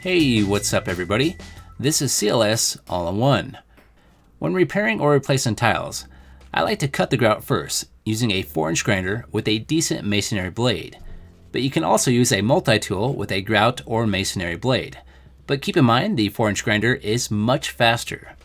Hey, what's up everybody? This is C.L.S. All-in-One. When repairing or replacing tiles, I like to cut the grout first using a 4-inch grinder with a decent masonry blade. But you can also use a multi-tool with a grout or masonry blade. But keep in mind the 4-inch grinder is much faster.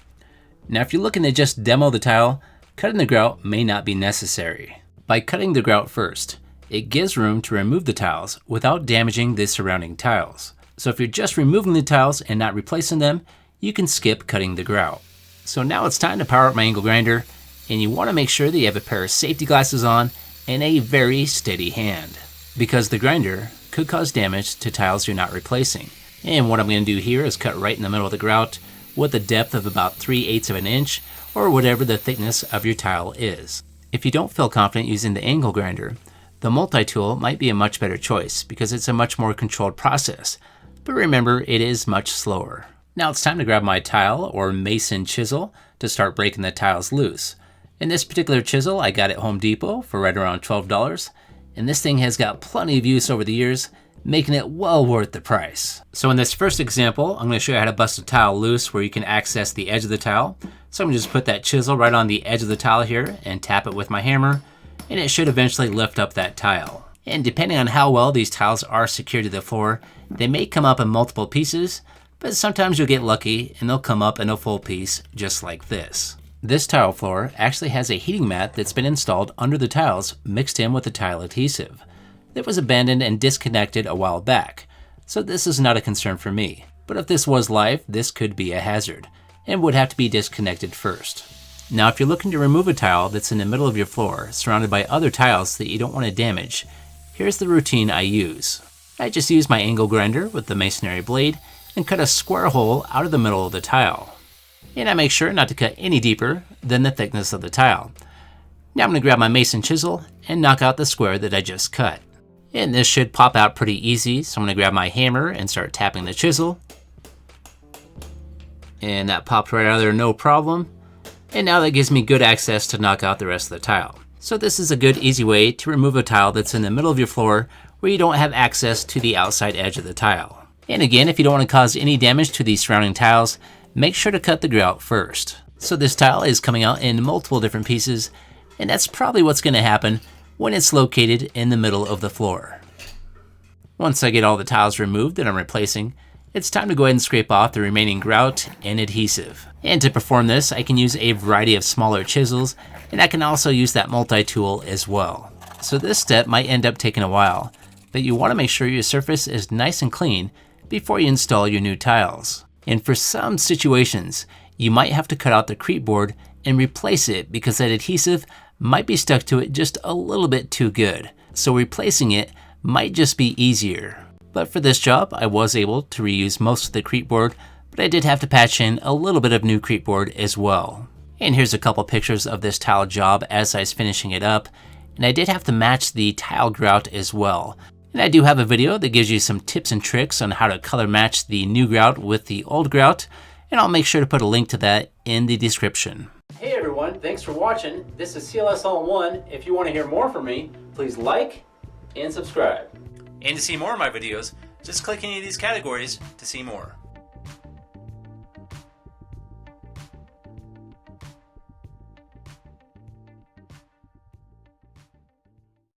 Now if you're looking to just demo the tile, cutting the grout may not be necessary. By cutting the grout first, it gives room to remove the tiles without damaging the surrounding tiles. So if you're just removing the tiles and not replacing them, you can skip cutting the grout. So now it's time to power up my angle grinder, and you want to make sure that you have a pair of safety glasses on and a very steady hand, because the grinder could cause damage to tiles you're not replacing. And what I'm going to do here is cut right in the middle of the grout with a depth of about 3/8 of an inch, or whatever the thickness of your tile is. If you don't feel confident using the angle grinder, the multi-tool might be a much better choice because it's a much more controlled process. But remember, it is much slower. Now it's time to grab my tile or mason chisel to start breaking the tiles loose. In this particular chisel I got at Home Depot for right around $12, and this thing has got plenty of use over the years, making it well worth the price. So in this first example, I'm going to show you how to bust a tile loose where you can access the edge of the tile. So I'm going to just put that chisel right on the edge of the tile here and tap it with my hammer, and it should eventually lift up that tile. And depending on how well these tiles are secured to the floor, they may come up in multiple pieces, but sometimes you'll get lucky and they'll come up in a full piece just like this. This tile floor actually has a heating mat that's been installed under the tiles mixed in with the tile adhesive. It was abandoned and disconnected a while back, so this is not a concern for me. But if this was live, this could be a hazard and would have to be disconnected first. Now if you're looking to remove a tile that's in the middle of your floor surrounded by other tiles that you don't want to damage, here's the routine I use. I just use my angle grinder with the masonry blade and cut a square hole out of the middle of the tile. And I make sure not to cut any deeper than the thickness of the tile. Now I'm going to grab my mason chisel and knock out the square that I just cut. And this should pop out pretty easy, so I'm going to grab my hammer and start tapping the chisel. And that popped right out of there, no problem. And now that gives me good access to knock out the rest of the tile. So this is a good easy way to remove a tile that's in the middle of your floor where you don't have access to the outside edge of the tile. And again, if you don't want to cause any damage to the surrounding tiles, make sure to cut the grout first. So this tile is coming out in multiple different pieces, and that's probably what's going to happen when it's located in the middle of the floor. Once I get all the tiles removed that I'm replacing, it's time to go ahead and scrape off the remaining grout and adhesive. And to perform this, I can use a variety of smaller chisels, and I can also use that multi-tool as well. So this step might end up taking a while, but you want to make sure your surface is nice and clean before you install your new tiles. And for some situations, you might have to cut out the creep board and replace it because that adhesive might be stuck to it just a little bit too good. So replacing it might just be easier. But for this job, I was able to reuse most of the creep board, but I did have to patch in a little bit of new creep board as well. And here's a couple pictures of this tile job as I was finishing it up, and I did have to match the tile grout as well. And I do have a video that gives you some tips and tricks on how to color match the new grout with the old grout, and I'll make sure to put a link to that in the description. Hey everyone, thanks for watching. This is C.L.S. All-in-One. If you want to hear more from me, please like and subscribe. And to see more of my videos, just click any of these categories to see more.